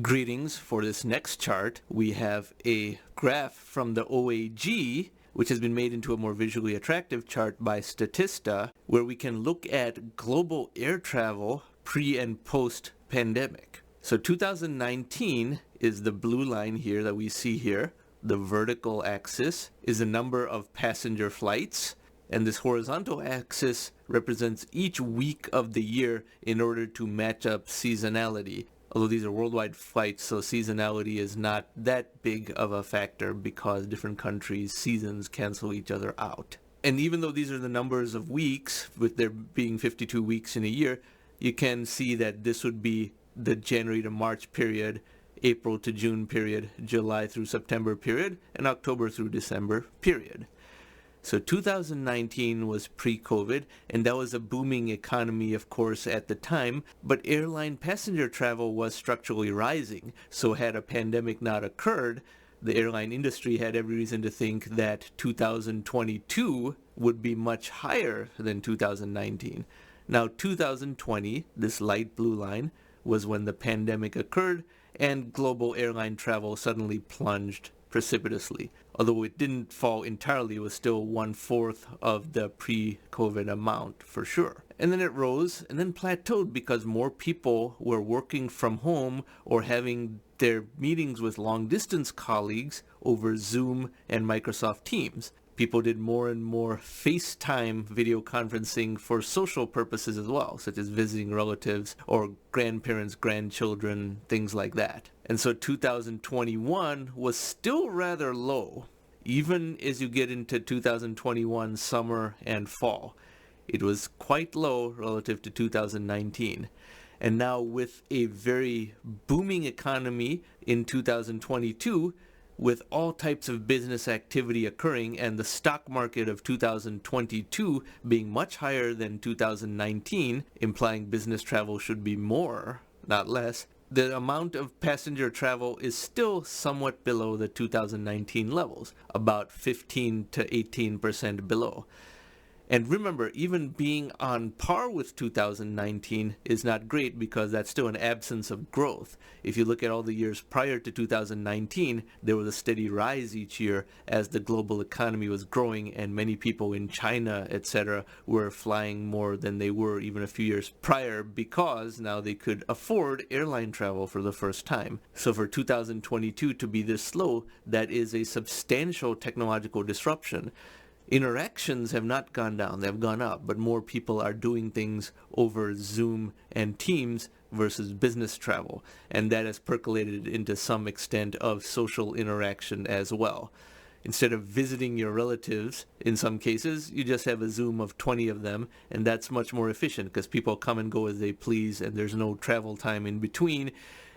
Greetings. For this next chart, we have a graph from the OAG, which has been made into a more visually attractive chart by Statista, where we can look at global air travel pre and post pandemic. So 2019 is the blue line here that we see here. The vertical axis is the number of passenger flights, and this horizontal axis represents each week of the year in order to match up seasonality. Although these are worldwide flights, so seasonality is not that big of a factor because different countries' seasons cancel each other out. And even though these are the numbers of weeks, with there being 52 weeks in a year, you can see that this would be the January to March period, April to June period, July through September period, and October through December period. So 2019 was pre-COVID, and that was a booming economy, of course, at the time, but airline passenger travel was structurally rising. So had a pandemic not occurred, the airline industry had every reason to think that 2022 would be much higher than 2019. Now 2020, this light blue line, was when the pandemic occurred and global airline travel suddenly plunged precipitously. Although it didn't fall entirely, it was still 1/4 of the pre-COVID amount for sure. And then it rose and then plateaued because more people were working from home or having their meetings with long-distance colleagues over Zoom and Microsoft Teams. People did more and more FaceTime video conferencing for social purposes as well, such as visiting relatives or grandparents, grandchildren, things like that. And so 2021 was still rather low, even as you get into 2021 summer and fall. It was quite low relative to 2019. And now with a very booming economy in 2022, with all types of business activity occurring and the stock market of 2022 being much higher than 2019, implying business travel should be more, not less, the amount of passenger travel is still somewhat below the 2019 levels, about 15 to 18% below. And remember, even being on par with 2019 is not great because that's still an absence of growth. If you look at all the years prior to 2019, there was a steady rise each year as the global economy was growing and many people in China, etc., were flying more than they were even a few years prior because now they could afford airline travel for the first time. So for 2022 to be this slow, that is a substantial technological disruption. Interactions have not gone down, they've gone up, but more people are doing things over Zoom and Teams versus business travel, and that has percolated into some extent of social interaction as well. Instead of visiting your relatives, in some cases, you just have a Zoom of 20 of them, and that's much more efficient because people come and go as they please, and there's no travel time in between,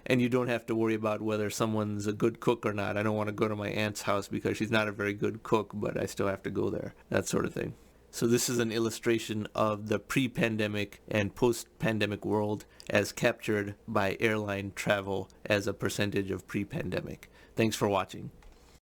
and you don't have to worry about whether someone's a good cook or not. I don't want to go to my aunt's house because she's not a very good cook, but I still have to go there, that sort of thing. So this is an illustration of the pre-pandemic and post-pandemic world as captured by airline travel as a percentage of pre-pandemic. Thanks for watching.